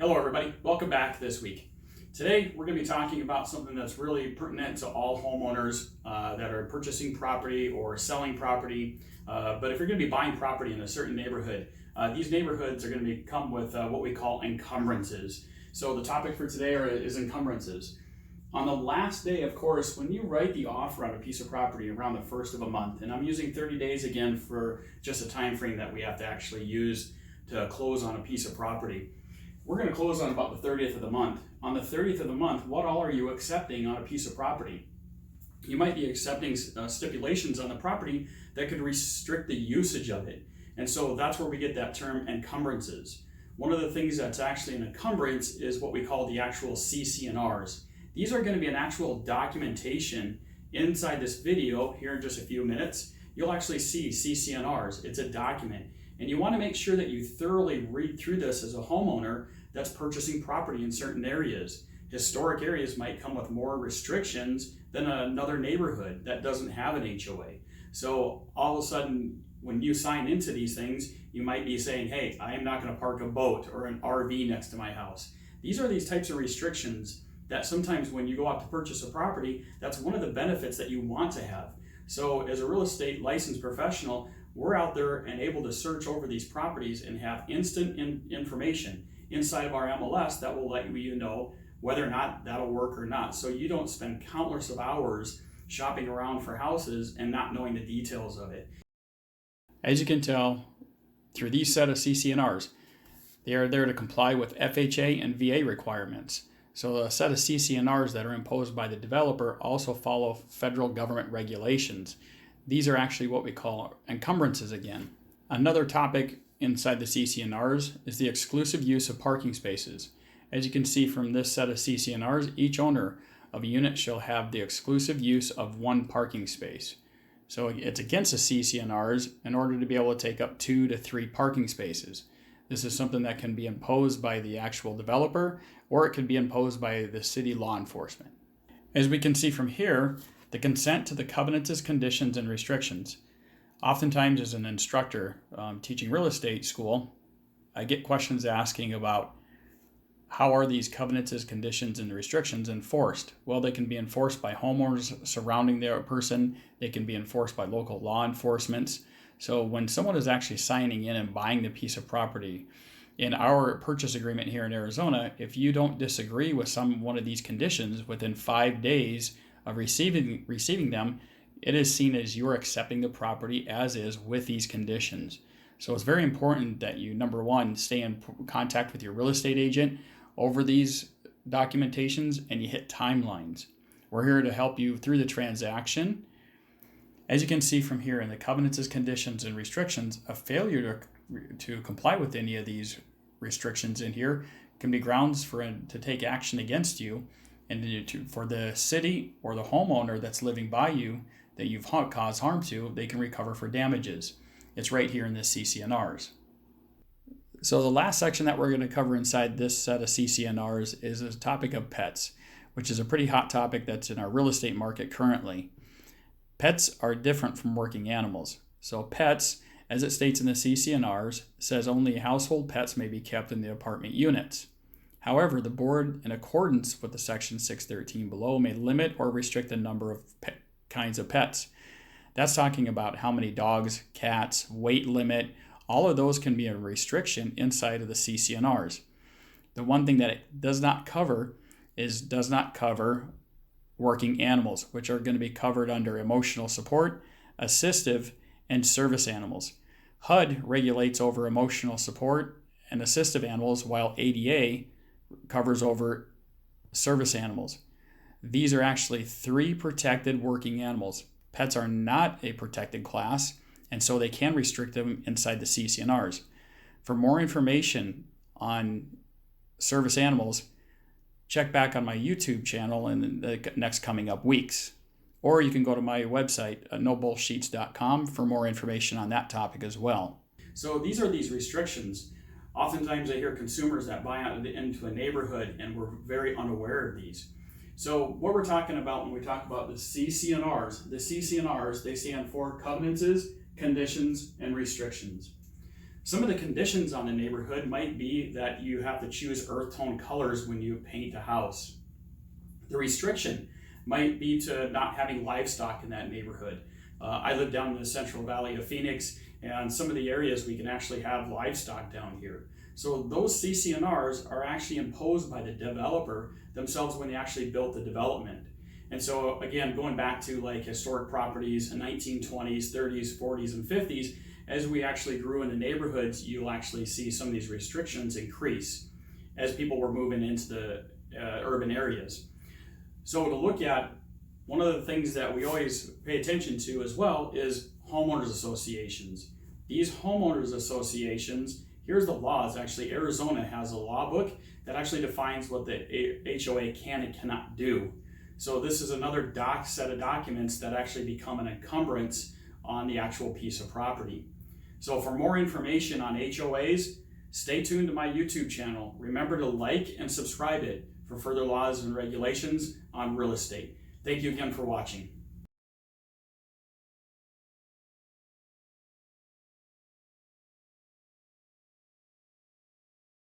Hello everybody, welcome back this week. Today we're going to be talking about something that's really pertinent to all homeowners that are purchasing property or selling property. But if you're going to be buying property in a certain neighborhood, these neighborhoods are going to come with what we call encumbrances. So the topic for today is encumbrances. On the last day, of course, when you write the offer on a piece of property around the first of a month, and I'm using 30 days again for just a time frame that we have to actually use to close on a piece of property. We're going to close on about the 30th of the month. On the 30th of the month, what all are you accepting on a piece of property? You might be accepting stipulations on the property that could restrict the usage of it. And so that's where we get that term encumbrances. One of the things that's actually an encumbrance is what we call the actual CCNRs. These are going to be an actual documentation inside this video here in just a few minutes. You'll actually see CCNRs. It's a document. And you want to make sure that you thoroughly read through this as a homeowner that's purchasing property in certain areas. Historic areas might come with more restrictions than another neighborhood that doesn't have an HOA. So all of a sudden, when you sign into these things, you might be saying, hey, I am not going to park a boat or an RV next to my house. These are these types of restrictions that sometimes when you go out to purchase a property, that's one of the benefits that you want to have. So as a real estate licensed professional, we're out there and able to search over these properties and have instant information inside of our MLS that will let you know whether or not that'll work or not. So you don't spend countless of hours shopping around for houses and not knowing the details of it. As you can tell through these set of CCNRs, they are there to comply with FHA and VA requirements. So a set of CCNRs that are imposed by the developer also follow federal government regulations. These are actually what we call encumbrances again. Another topic inside the CCNRs is the exclusive use of parking spaces. As you can see from this set of CCNRs, each owner of a unit shall have the exclusive use of one parking space. So it's against the CCNRs in order to be able to take up 2 to 3 parking spaces. This is something that can be imposed by the actual developer, or it can be imposed by the city law enforcement. As we can see from here, the consent to the covenants, conditions, and restrictions. Oftentimes as an instructor teaching real estate school, I get questions asking about how are these covenants, conditions, and restrictions enforced? Well, they can be enforced by homeowners surrounding their person. They can be enforced by local law enforcement. So when someone is actually signing in and buying the piece of property, in our purchase agreement here in Arizona, if you don't disagree with one of these conditions within 5 days of receiving them, it is seen as you're accepting the property as is with these conditions. So it's very important that you, number one, stay in contact with your real estate agent over these documentations and you hit timelines. We're here to help you through the transaction. As you can see from here in the covenants, conditions, and restrictions, a failure to comply with any of these restrictions in here can be grounds to take action against you, and for the city or the homeowner that's living by you that you've caused harm to, they can recover for damages. It's right here in the CCNRs. So the last section that we're going to cover inside this set of CCNRs is the topic of pets, which is a pretty hot topic that's in our real estate market currently. Pets are different from working animals. So pets, as it states in the CCNRs, says only household pets may be kept in the apartment units. However, the board, in accordance with the section 613 below, may limit or restrict the number of kinds of pets. That's talking about how many dogs, cats, weight limit. All of those can be a restriction inside of the CCNRs. The one thing that it does not cover working animals, which are going to be covered under emotional support, assistive, and service animals. HUD regulates over emotional support and assistive animals, while ADA covers over service animals. These are actually 3 protected working animals. Pets are not a protected class, and so they can restrict them inside the CCNRs. For more information on service animals, check back on my YouTube channel in the next coming up weeks. Or you can go to my website, nobullsheets.com, for more information on that topic as well. So these are these restrictions. Oftentimes I hear consumers that buy out into a neighborhood and we're very unaware of these. So what we're talking about when we talk about the CCNRs, they stand for covenants, conditions, and restrictions. Some of the conditions on the neighborhood might be that you have to choose earth tone colors when you paint a house. The restriction might be to not having livestock in that neighborhood. I live down in the Central Valley of Phoenix, and some of the areas we can actually have livestock down here. So those CCNRs are actually imposed by the developer themselves when they actually built the development. And so again, going back to like historic properties in 1920s, 30s, 40s, and 50s, as we actually grew in the neighborhoods, you'll actually see some of these restrictions increase as people were moving into the urban areas. So to look at, one of the things that we always pay attention to as well is homeowners associations. These homeowners associations, here's the laws. Actually, Arizona has a law book that actually defines what the HOA can and cannot do. So this is another set of documents that actually become an encumbrance on the actual piece of property. So for more information on HOAs, stay tuned to my YouTube channel. Remember to like and subscribe it for further laws and regulations on real estate. Thank you again for watching.